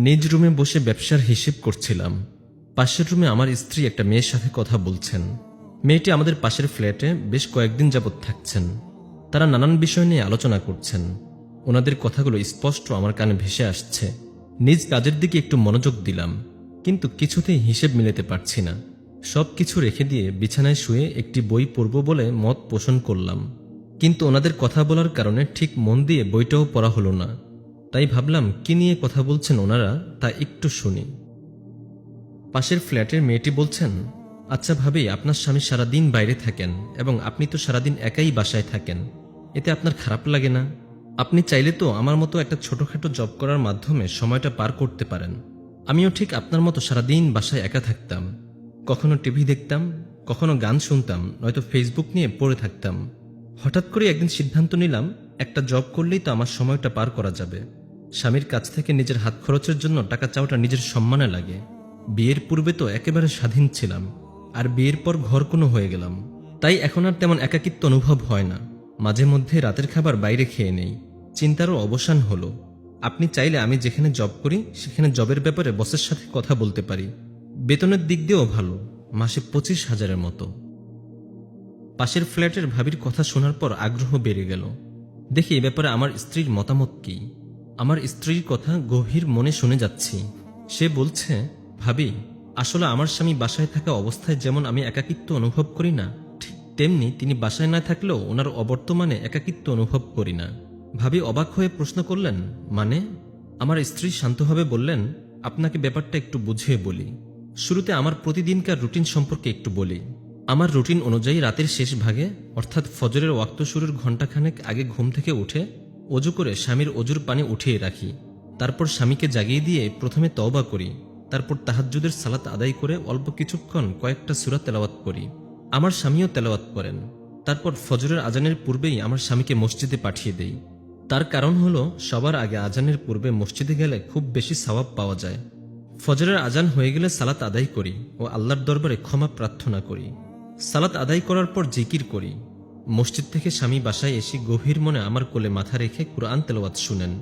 নিজ রুমে বসে ব্যবসার হিসেব করছিলাম। পাশের রুমে আমার স্ত্রী একটা মেয়ের সাথে কথা বলছেন। মেয়েটি আমাদের পাশের ফ্ল্যাটে বেশ কয়েকদিন যাবৎ থাকছেন। তারা নানান বিষয় নিয়ে আলোচনা করছেন। ওনাদের কথাগুলো স্পষ্ট আমার কানে ভেসে আসছে। নিজ কাজের দিকে একটু মনোযোগ দিলাম, কিন্তু কিছুতেই হিসেব মিলাতে পারছি না। সব কিছু রেখে দিয়ে বিছানায় শুয়ে একটি বই পড়ব বলে মত পোষণ করলাম, কিন্তু ওনাদের কথা বলার কারণে ঠিক মন দিয়ে বইটাও পড়া হলো না। তাই ভাবলাম কি নিয়ে কথা বলছেন ওনারা তা একটু শুনি। পাশের ফ্ল্যাটের মেয়েটি বলছেন, আচ্ছা ভাবি, আপনার স্বামী সারাদিন বাইরে থাকেন এবং আপনি তো সারাদিন একাই বাসায় থাকেন, এতে আপনার খারাপ লাগে না? আপনি চাইলে তো আমার মতো একটা ছোটখাটো জব করার মাধ্যমে সময়টা পার করতে পারেন। আমিও ঠিক আপনার মতো সারাদিন বাসায় একা থাকতাম, কখনো টিভি দেখতাম, কখনো গান শুনতাম, নয়তো ফেসবুক নিয়ে পড়ে থাকতাম। হঠাৎ করে একদিন সিদ্ধান্ত নিলাম, একটা জব করলেই তো আমার সময়টা পার করা যাবে। স্বামীর কাছ থেকে নিজের হাত খরচের জন্য টাকা চাওয়াটা নিজের সম্মানে লাগে। বিয়ের পূর্বে তো একেবারে স্বাধীন ছিলাম, আর বিয়ের পর ঘর কোনো হয়ে গেলাম, তাই এখন আর তেমন একাকিত্ব অনুভব হয় না। মাঝে মধ্যে রাতের খাবার বাইরে খেয়ে নেই। চিন্তারও অবসান হলো। আপনি চাইলে আমি যেখানে জব করি সেখানে জবের ব্যাপারে বসের সাথে কথা বলতে পারি। বেতনের দিক দিয়েও ভালো, মাসে 25,000-এর মতো। পাশের ফ্ল্যাটের ভাবির কথা শোনার পর আগ্রহ বেড়ে গেল। দেখি এ ব্যাপারে আমার স্ত্রীর মতামত কি। আমার স্ত্রীর কথা গভীর মনে শুনে যাচ্ছি। সে বলছে, ভাবি, আসলে আমার স্বামী বাসায় থাকা অবস্থায় যেমন আমি একাকিত্ব অনুভব করি না, ঠিক তেমনি তিনি বাসায় না থাকলেও ওনার অবর্তমানে একাকিত্ব অনুভব করি না। ভাবি অবাক হয়ে প্রশ্ন করলেন, মানে? আমার স্ত্রী শান্তভাবে বললেন, আপনাকে ব্যাপারটা একটু বুঝিয়ে বলি। শুরুতে আমার প্রতিদিনকার রুটিন সম্পর্কে একটু বলি। আমার রুটিন অনুযায়ী রাতের শেষ ভাগে, অর্থাৎ ফজরের ওয়াক্ত শুরুর ঘণ্টাখানেক আগে ঘুম থেকে উঠে অজু করে স্বামীর অজুর পানি উঠিয়ে রাখি। তারপর স্বামীকে জাগিয়ে দিয়ে প্রথমে তওবা করি। তারপর তাহাজ্জুদের সালাত আদায় করে অল্প কিছুক্ষণ কয়েকটা সূরা তেলাওয়াত করি। আমার স্বামীও তেলাওয়াত করেন। তারপর ফজরের আজানের পূর্বেই আমার স্বামীকে মসজিদে পাঠিয়ে দেই। তার কারণ হলো, সবার আগে আজানের পূর্বে মসজিদে গেলে খুব বেশি সওয়াব পাওয়া যায়। ফজরের আজান হয়ে গেলে সালাত আদায় করি ও আল্লাহর দরবারে ক্ষমা প্রার্থনা করি। সালাত আদায় করার পর জিকির করি। মসজিদ থেকে স্বামী বাসায় এসে গভীর মনে আমার কোলে মাথা রেখে কুরআন তেলাওয়াত শুনেন।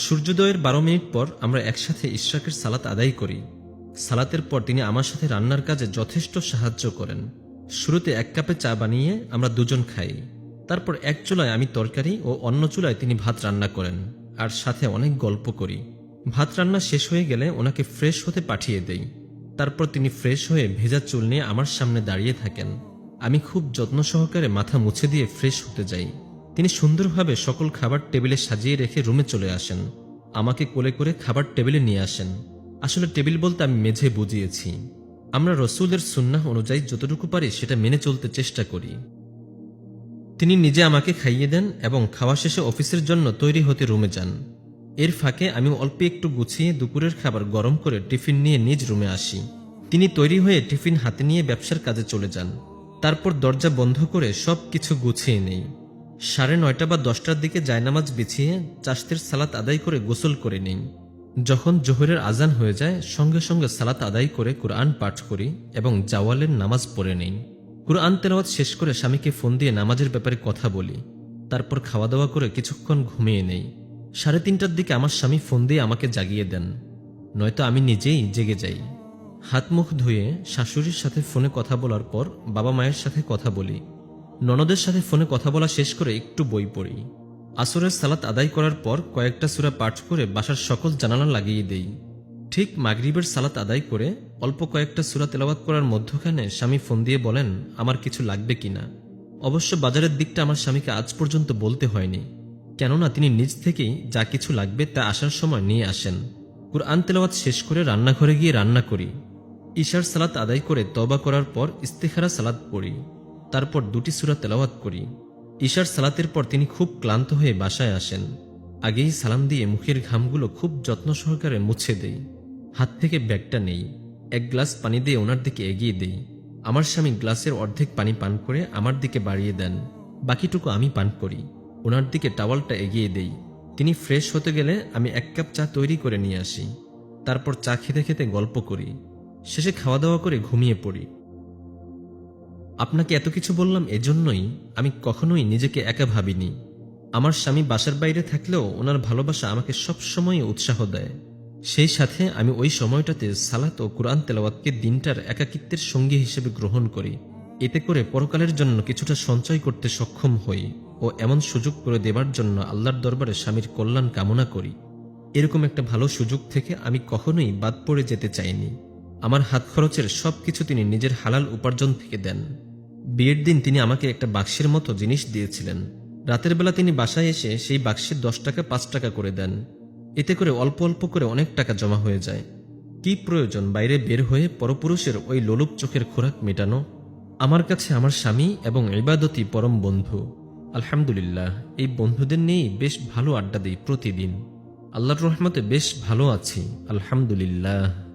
সূর্যোদয়ের 12 মিনিট পর আমরা একসাথে ইশরাকের সালাত আদায় করি। সালাতের পর তিনি আমার সাথে রান্নার কাজে যথেষ্ট সাহায্য করেন। শুরুতে 1 কাপে চা বানিয়ে আমরা দুজন খাই। তারপর এক চুলায় আমি তরকারি ও অন্য চুলায় তিনি ভাত রান্না করেন, আর সাথে অনেক গল্প করি। ভাত রান্না শেষ হয়ে গেলে ওনাকে ফ্রেশ হতে পাঠিয়ে দেই। তারপর তিনি ফ্রেশ হয়ে ভেজা চুল নিয়ে আমার সামনে দাঁড়িয়ে থাকেন। আমি খুব যত্ন সহকারে মাথা মুছে দিয়ে ফ্রেশ হতে যাই। তিনি সুন্দরভাবে সকল খাবার টেবিলে সাজিয়ে রেখে রুমে চলে আসেন। আমাকে কোলে করে খাবার টেবিলে নিয়ে আসেন। আসলে টেবিল বলতে আমি মেঝে বুঝিয়েছি। আমরা রসূলের সুন্নাহ অনুযায়ী যতটুকু পারি সেটা মেনে চলতে চেষ্টা করি। তিনি নিজে আমাকে খাইয়ে দেন এবং খাওয়া শেষে অফিসের জন্য তৈরি হতে রুমে যান। এর ফাঁকে আমি অল্প একটু গুছিয়ে দুপুরের খাবার গরম করে টিফিন নিয়ে নিজ রুমে আসি। তিনি তৈরি হয়ে টিফিন হাতে নিয়ে ব্যবসার কাজে চলে যান। তারপর দরজা বন্ধ করে সব কিছু গুছিয়ে নেই। 9:30 বা 10টার দিকে জায়নামাজ বিছিয়ে চাশতের সালাত আদায় করে গোসল করে নেই। যখন জোহরের আজান হয়ে যায় সঙ্গে সঙ্গে সালাত আদায় করে কুরআন পাঠ করি এবং জাওয়ালের নামাজ পড়ে নেই। কুরআন তেলাওয়াত শেষ করে স্বামীকে ফোন দিয়ে নামাজের ব্যাপারে কথা বলি। তারপর খাওয়া দাওয়া করে কিছুক্ষণ ঘুমিয়ে নেই। 3:30টার দিকে আমার স্বামী ফোন দিয়ে আমাকে জাগিয়ে দেন, নয়তো আমি নিজেই জেগে যাই। হাত মুখ ধুয়ে শাশুড়ির সাথে ফোনে কথা বলার পর বাবা মায়ের সাথে কথা বলি। ননদের সাথে ফোনে কথা বলা শেষ করে একটু বই পড়ি। আসরের সালাত আদায় করার পর কয়েকটা সূরা পাঠ করে বাসার সকল জানালা লাগিয়ে দেই। ঠিক মাগরিবের সালাত আদায় করে অল্প কয়েকটা সূরা তেলাওয়াত করার মধ্যখানে স্বামী ফোন দিয়ে বলেন আমার কিছু লাগবে কিনা। অবশ্য বাজারের দিকটা আমার স্বামীকে আজ পর্যন্ত বলতে হয়নি, কেননা তিনি নিজ থেকেই যা কিছু লাগবে তা আসার সময় নিয়ে আসেন। কুরআন তেলাওয়াত শেষ করে রান্নাঘরে গিয়ে রান্না করি। ইশার সালাত আদায় করে তওবা করার পর ইস্তিখারা সালাত পড়ি। তারপর 2টি সূরা তেলাওয়াত করি। ইশার সালাতের পর তিনি খুব ক্লান্ত হয়ে বাসায় আসেন। আগেই সালাম দিয়ে মুখের ঘামগুলো খুব যত্ন সহকারে মুছে দেই। হাত থেকে ব্যাগটা নেই, 1 গ্লাস পানি দিয়ে ওনার দিকে এগিয়ে দেই। আমার স্বামী গ্লাসের অর্ধেক পানি পান করে আমার দিকে বাড়িয়ে দেন, বাকিটুকু আমি পান করি। ওনার দিকে টাওয়ালটা এগিয়ে দেই। তিনি ফ্রেশ হতে গেলে আমি 1 কাপ চা তৈরি করে নিয়ে আসি। তারপর চা খেতে খেতে গল্প করি। শেষে খাওয়া দাওয়া করে ঘুমিয়ে পড়ি। আপনাকে এত কিছু বললাম এজন্যই, আমি কখনোই নিজেকে একা ভাবিনি। আমার স্বামী বাসার বাইরে থাকলেও ওনার ভালোবাসা আমাকে সবসময় উৎসাহ দেয়। সেই সাথে আমি ওই সময়টাতে সালাত ও কুরআন তেলাওয়াতকে দিনটার একাকিত্বের সঙ্গী হিসেবে গ্রহণ করি। এতে করে পরকালের জন্য কিছুটা সঞ্চয় করতে সক্ষম হই ও এমন সুযোগ করে দেবার জন্য আল্লাহর দরবারে স্বামীর কল্যাণ কামনা করি। এরকম একটা ভালো সুযোগ থেকে আমি কখনোই বাদ পড়ে যেতে চাইনি। আমার হাত খরচের সবকিছু তিনি নিজের হালাল উপার্জন থেকে দেন। বিয়ের দিন তিনি আমাকে একটা বাক্সের মতো জিনিস দিয়েছিলেন। রাতের বেলা তিনি বাসায় এসে সেই বাক্সে 10 টাকা 5 টাকা করে দেন। এতে করে অল্প অল্প করে অনেক টাকা জমা হয়ে যায়। কি প্রয়োজন বাইরে বের হয়ে পরপুরুষের ওই লোলুপ চোখের খোরাক মেটানো? আমার কাছে আমার স্বামী এবং ইবাদতই পরম বন্ধু। আলহামদুলিল্লাহ, এই বন্ধুদের নিয়েই বেশ ভালো আড্ডা দিই প্রতিদিন। আল্লাহর রহমতে বেশ ভালো আছি, আলহামদুলিল্লাহ।